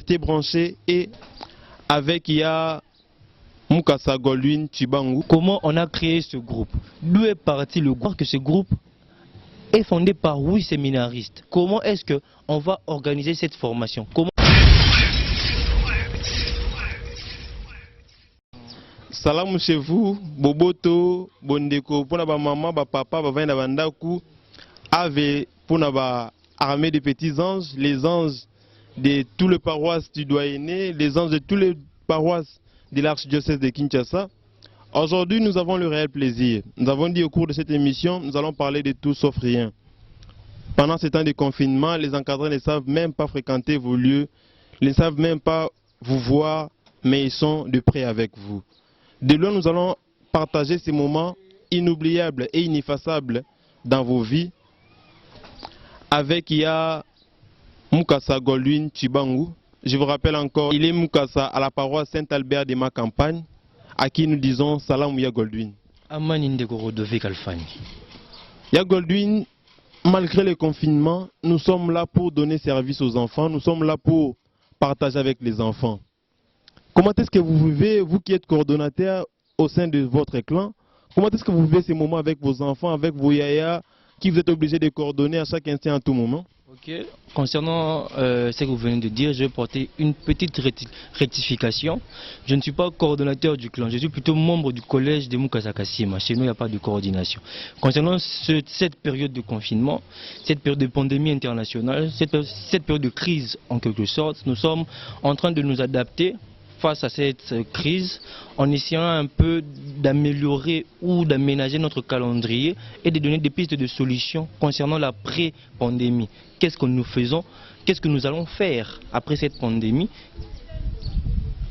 restez branchés et avec il y a Mukasa Goldwyn Tshibangou. Comment on a créé ce groupe? D'où est parti le groupe? Que ce groupe est fondé par 8 séminaristes. Comment est-ce qu'on va organiser cette formation? Comment... Salam chez vous, Boboto, Bondeko, pour ba maman, ba papa, ba venda bandaku, Ave pour ba armée des petits anges, les anges de toutes les paroisses du Doyenné, les anges de toutes les paroisses de l'archidiocèse de Kinshasa. Aujourd'hui, nous avons le réel plaisir. Nous avons dit au cours de cette émission, nous allons parler de tout sauf rien. Pendant ce temps de confinement, les encadrés ne savent même pas fréquenter vos lieux, ils ne savent même pas vous voir, mais ils sont de près avec vous. De loin, nous allons partager ces moments inoubliables et ineffaçables dans vos vies. Avec il y a Mukasa Goldwyn Tshibangou. Je vous rappelle encore, il est Mukasa à la paroisse Saint-Albert de ma campagne, à qui nous disons Salam Ya Goldwyn. Ya Goldwyn, malgré le confinement, nous sommes là pour donner service aux enfants, nous sommes là pour partager avec les enfants. Comment est-ce que vous vivez, vous qui êtes coordonnateur au sein de votre clan, comment est-ce que vous vivez ces moments avec vos enfants, avec vos yaya, qui vous êtes obligés de coordonner à chaque instant, à tout moment? Ok, concernant ce que vous venez de dire, je vais porter une petite rectification. Je ne suis pas coordonnateur du clan, je suis plutôt membre du collège de Mukasa Kassima. Chez nous, il n'y a pas de coordination. Concernant cette période de confinement, cette période de pandémie internationale, cette période de crise en quelque sorte, nous sommes en train de nous adapter face à cette crise en essayant un peu d'améliorer ou d'aménager notre calendrier et de donner des pistes de solutions concernant la pré-pandémie. Qu'est-ce que nous faisons? Qu'est-ce que nous allons faire après cette pandémie?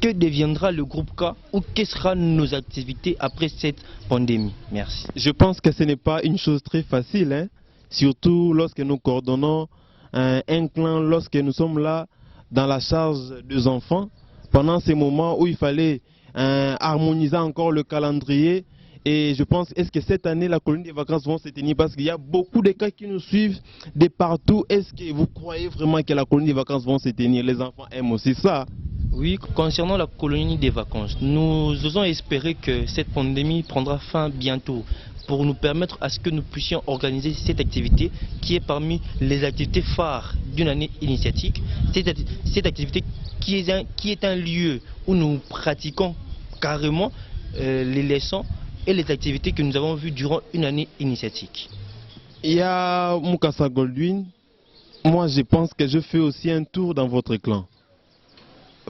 Que deviendra le groupe K ou quelles seront nos activités après cette pandémie? Merci. Je pense que ce n'est pas une chose très facile, hein? Surtout lorsque nous coordonnons un clan, lorsque nous sommes là dans la charge des enfants. Pendant ces moments où il fallait harmoniser encore le calendrier. Et je pense, est-ce que cette année, la colonie des vacances vont se tenir? Parce qu'il y a beaucoup de cas qui nous suivent de partout. Est-ce que vous croyez vraiment que la colonie des vacances vont se tenir? Les enfants aiment aussi ça. Oui, concernant la colonie des vacances, nous osons espérer que cette pandémie prendra fin bientôt pour nous permettre à ce que nous puissions organiser cette activité qui est parmi les activités phares d'une année initiatique. Cette activité qui est un lieu où nous pratiquons carrément les leçons et les activités que nous avons vues durant une année initiatique. Il y a Mukasa Goldwyn. Moi, je pense que je fais aussi un tour dans votre clan.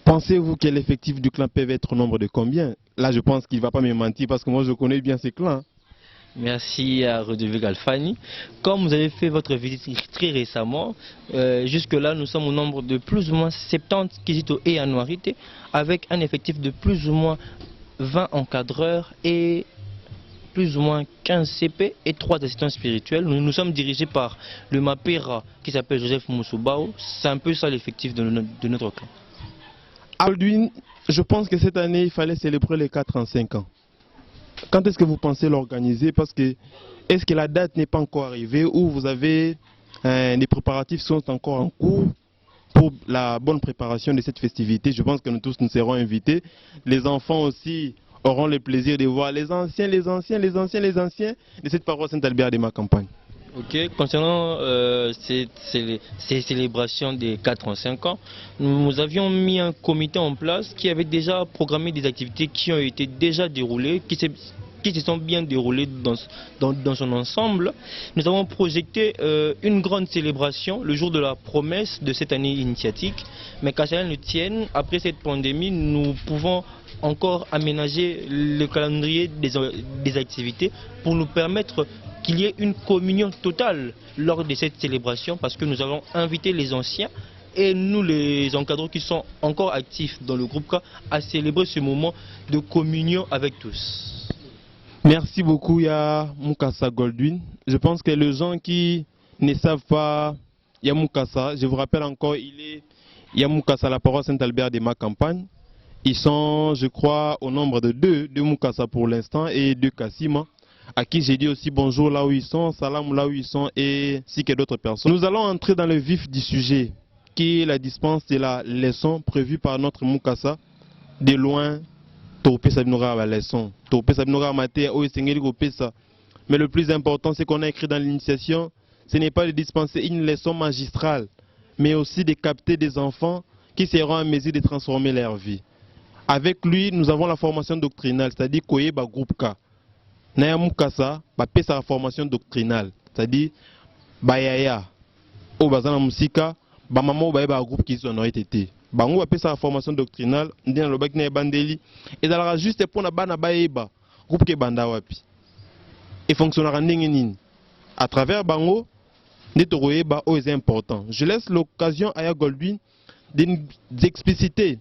Pensez-vous que l'effectif du clan peut être au nombre de combien? Là, je pense qu'il ne va pas me mentir parce que moi, je connais bien ces clans. Merci à Rodrigue Alfani. Comme vous avez fait votre visite très récemment, jusque-là, nous sommes au nombre de plus ou moins 70 Kizito et Anuarité, avec un effectif de plus ou moins 20 encadreurs et plus ou moins 15 CP et 3 assistants spirituels. Nous sommes dirigés par le Mapera qui s'appelle Joseph Mousoubao. C'est un peu ça l'effectif de notre clan. Goldwyn, je pense que cette année, il fallait célébrer les 4 en 5 ans. Quand est-ce que vous pensez l'organiser? Parce que est-ce que la date n'est pas encore arrivée ou vous avez des préparatifs qui sont encore en cours pour la bonne préparation de cette festivité? Je pense que nous tous nous serons invités. Les enfants aussi auront le plaisir de voir les anciens de cette paroisse Saint-Albert de ma campagne. Ok, concernant ces célébrations des 4 en 5 ans, nous avions mis un comité en place qui avait déjà programmé des activités qui ont été déjà déroulées, qui se sont bien déroulées dans son ensemble. Nous avons projeté une grande célébration le jour de la promesse de cette année initiatique, mais qu'à cela ne tienne, après cette pandémie, nous pouvons encore aménager le calendrier des activités pour nous permettre qu'il y ait une communion totale lors de cette célébration, parce que nous allons inviter les anciens et nous les encadrants qui sont encore actifs dans le groupe K à célébrer ce moment de communion avec tous. Merci beaucoup, ya Mukasa Goldwyn. Je pense que les gens qui ne savent pas ya Mukasa, je vous rappelle encore, il est ya Mukasa, la paroisse Saint-Albert de ma campagne. Ils sont, je crois, au nombre de 2 Mukasa pour l'instant et 2 Kassima, à qui j'ai dit aussi bonjour là où ils sont, salam là où ils sont et ainsi que d'autres personnes. Nous allons entrer dans le vif du sujet. que la dispense de la leçon prévue par notre Mukasa, de loin, Topé Sabinora la leçon. Topé Sabinora Maté, mais le plus important, c'est qu'on a écrit dans l'initiation, ce n'est pas de dispenser une leçon magistrale, mais aussi de capter des enfants qui seront en mesure de transformer leur vie. Avec lui, nous avons la formation doctrinale, c'est-à-dire Koye ba groupe K. Naya Mukasa, ba pesa la formation doctrinale, c'est-à-dire Bayaya, au bazana musika, ba maman ba groupe qui sont été. Bango ba pesa la formation doctrinale, ndina lobak na bandeli, et dans juste pour na bana baeba, groupe ke banda wapi. Et fonctionnera nini. À travers Bango, Netoroeba est important. Je laisse l'occasion à Goldwyn d'expliciter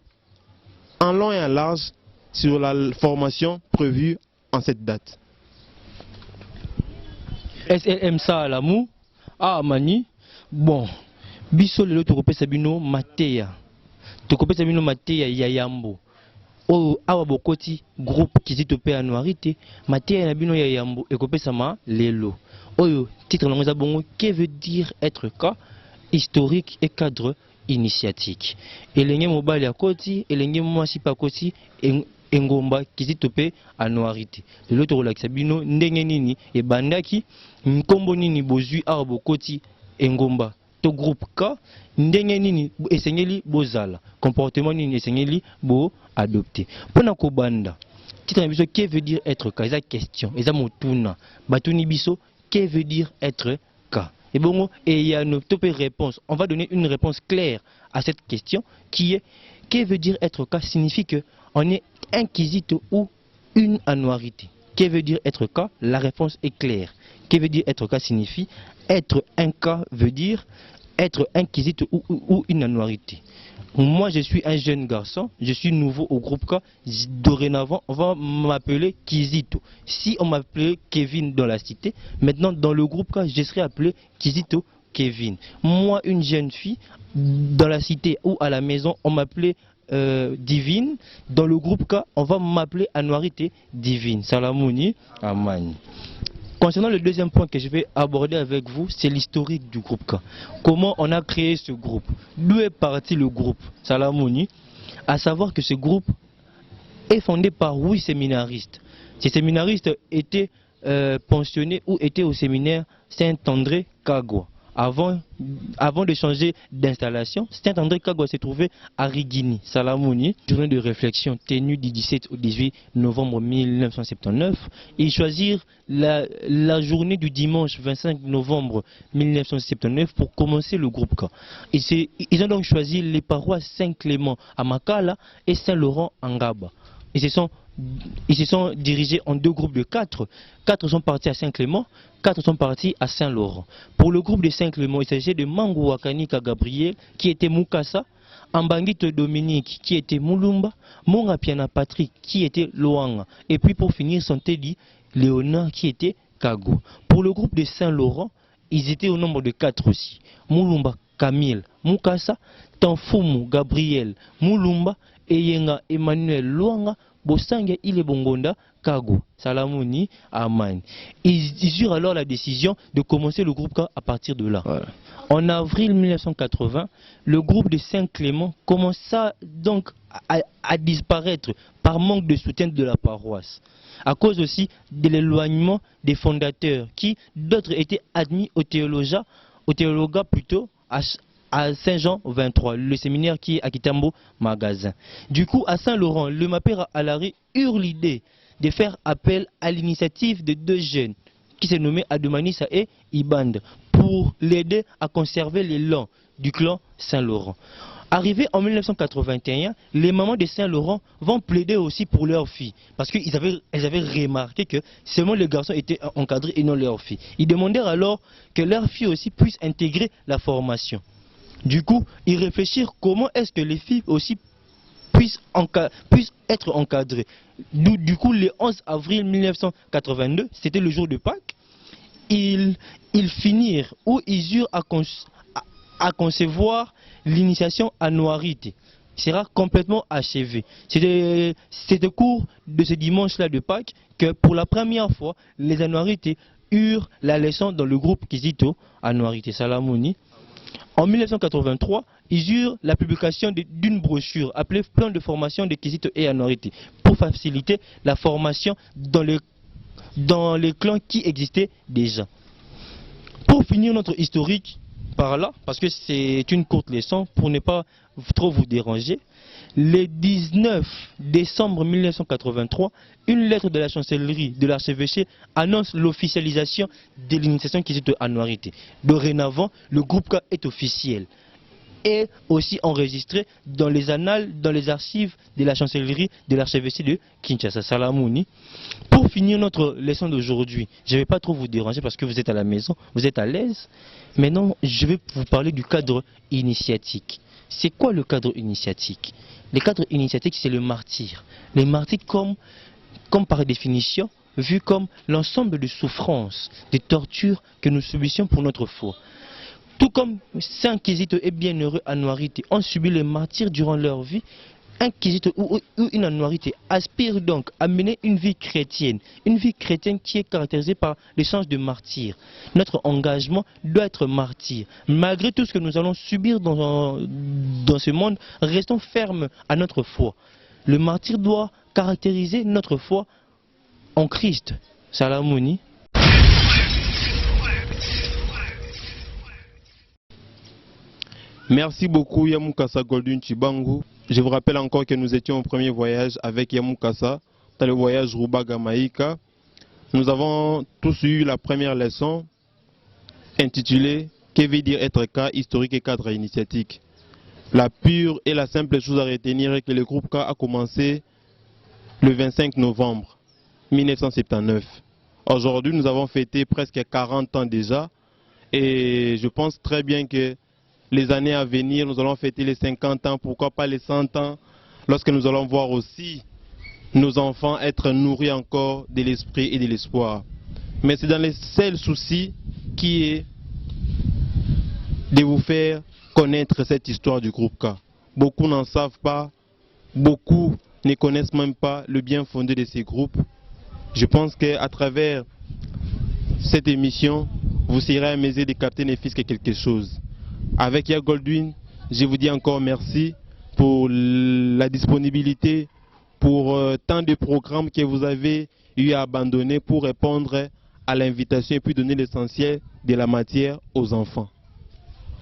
en long et en large sur la formation prévue en cette date. SLM ça à l'amour, ah mani, bon, biso le tokopé sabino matéya, tokopé sabino matéya yayambo. O awa bokoti groupe kizitopé anuarité matéya na bino yayambo ekopé sama lelo. Oyo titre langue bongo que veut dire être cas historique et cadre initiatique. Elenge mobali akoti, elenge mwasi pakoti engomba kizitope anuarité. Lelo to relaxa bino ndenge nini e bandaki nkombo nini bozui arbo koti engomba to groupe K ndenge nini esengeli bozala comportement nini esengeli bo adopter. Pona ko banda titre biso que veut dire être cas eza question eza motuna batuni biso que veut dire être cas. Et bon, et il y a une réponse. On va donner une réponse claire à cette question qui est que veut dire être cas signifie que on est inquisite ou une annuarité. Que veut dire être cas? La réponse est claire. Que veut dire être cas signifie être un cas veut dire être inquisite ou une annuarité. Moi, je suis un jeune garçon, je suis nouveau au groupe K. Dorénavant, on va m'appeler Kizito. Si on m'appelait Kevin dans la cité, maintenant dans le groupe K, je serai appelé Kizito Kevin. Moi, une jeune fille, dans la cité ou à la maison, on m'appelait Divine. Dans le groupe K, on va m'appeler Anouarité Divine. Salamouni, Amani. Concernant le deuxième point que je vais aborder avec vous, c'est l'historique du groupe K. Comment on a créé ce groupe? D'où est parti le groupe Salamouni? À savoir que ce groupe est fondé par 8 séminaristes. Ces séminaristes étaient pensionnés ou étaient au séminaire Saint-André Kagwa. Avant de changer d'installation, Saint-André Kagwa s'est trouvé à Rigini, Salamouni. Journée de réflexion tenue du 17 au 18 novembre 1979. Ils choisirent la journée du dimanche 25 novembre 1979 pour commencer le groupe K. Ils ont donc choisi les paroisses Saint-Clément à Makala et Saint-Laurent à Ngaba. Ils se sont dirigés en deux groupes de 4. 4 sont partis à Saint-Clément, 4 sont partis à Saint-Laurent. Pour le groupe de Saint-Clément, il s'agissait de Mangu Wakanika Gabriel, qui était Mukasa, Ambangito Dominique, qui était Mulumba, Mongapiana Patrick, qui était Loanga. Et puis pour finir, Santeli Léonard, qui était Kago. Pour le groupe de Saint-Laurent, ils étaient au nombre de 4 aussi. Mulumba Camille, Mukasa, Tanfumu Gabriel, Mulumba, Eyenga Emmanuel Loanga, Bosange Ile Bongonda, Kago, Salamouni, Amani. Ils eurent alors la décision de commencer le groupe K à partir de là. Voilà. En avril 1980, le groupe de Saint-Clément commença donc à disparaître par manque de soutien de la paroisse. À cause aussi de l'éloignement des fondateurs qui, d'autres étaient admis au théologat plutôt, à Saint-Jean 23, le séminaire qui est à Kitambo Magasin. Du coup, à Saint-Laurent, le Mapera Alari eut l'idée de faire appel à l'initiative de 2 jeunes qui se nommaient Adomanissa et Ibande pour l'aider à conserver l'élan du clan Saint-Laurent. Arrivé en 1981, les mamans de Saint-Laurent vont plaider aussi pour leurs filles parce qu'elles avaient remarqué que seulement les garçons étaient encadrés et non leurs filles. Ils demandèrent alors que leurs filles aussi puissent intégrer la formation. Du coup, ils réfléchirent comment est-ce que les filles aussi puissent être encadrées. Du coup, le 11 avril 1982, c'était le jour de Pâques, ils finirent ou ils eurent à concevoir l'initiation à Noirité. Il sera complètement achevé. C'est au cours de ce dimanche-là de Pâques que pour la première fois, les Anouarités eurent la leçon dans le groupe Kizito Anouarité Salamouni. En 1983, ils eurent la publication d'une brochure appelée Plan de formation des Kizito et Anuarite pour faciliter la formation dans les clans qui existaient déjà. Pour finir notre historique par là, parce que c'est une courte leçon pour ne pas trop vous déranger, le 19 décembre 1983, une lettre de la chancellerie de l'archevêché annonce l'officialisation de l'initiation Kizito Anuarite. Dorénavant, le groupe K est officiel et aussi enregistré dans les annales, dans les archives de la chancellerie de l'archevêché de Kinshasa. Salamouni. Pour finir notre leçon d'aujourd'hui, je ne vais pas trop vous déranger parce que vous êtes à la maison, vous êtes à l'aise. Maintenant, je vais vous parler du cadre initiatique. C'est quoi le cadre initiatique? Le cadre initiatique, c'est le martyr. Les martyrs, comme par définition, vu comme l'ensemble de souffrances, de tortures que nous subissions pour notre foi. Tout comme Saint Kizito et bienheureux Anuarite ont subi les martyrs durant leur vie, un Kizito ou une Anuarite aspire donc à mener une vie chrétienne qui est caractérisée par l'échange de martyrs. Notre engagement doit être martyr. Malgré tout ce que nous allons subir dans ce monde, restons fermes à notre foi. Le martyr doit caractériser notre foi en Christ. Salamouni. Merci beaucoup Yamukasa Goldwyn Chibangu. Je vous rappelle encore que nous étions au premier voyage avec Yamukasa, dans le voyage Rubaga-Maïka. Nous avons tous eu la première leçon intitulée « Que veut dire être K, historique et cadre initiatique ?» La pure et la simple chose à retenir est que le groupe K a commencé le 25 novembre 1979. Aujourd'hui, nous avons fêté presque 40 ans déjà et je pense très bien que les années à venir, nous allons fêter les 50 ans, pourquoi pas les 100 ans, lorsque nous allons voir aussi nos enfants être nourris encore de l'esprit et de l'espoir. Mais c'est dans les seuls soucis qui est de vous faire connaître cette histoire du groupe K. Beaucoup n'en savent pas, beaucoup ne connaissent même pas le bien fondé de ces groupes. Je pense qu'à travers cette émission, vous serez à mesure de capter ne fût-ce que quelque chose. Avec Ya Goldwyn, je vous dis encore merci pour la disponibilité, pour tant de programmes que vous avez eu à abandonner pour répondre à l'invitation et puis donner l'essentiel de la matière aux enfants.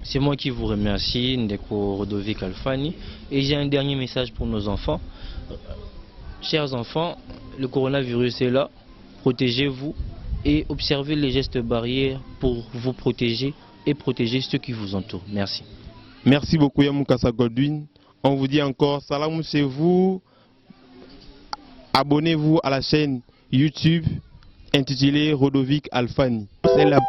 C'est moi qui vous remercie, Ndeko Rodovik Alfani. Et j'ai un dernier message pour nos enfants. Chers enfants, le coronavirus est là. Protégez-vous et observez les gestes barrières pour vous protéger et protéger ceux qui vous entourent. Merci. Merci beaucoup Yamukasa Goldwyn. On vous dit encore salam chez vous. Abonnez-vous à la chaîne YouTube intitulée Rodovik Alfani. C'est la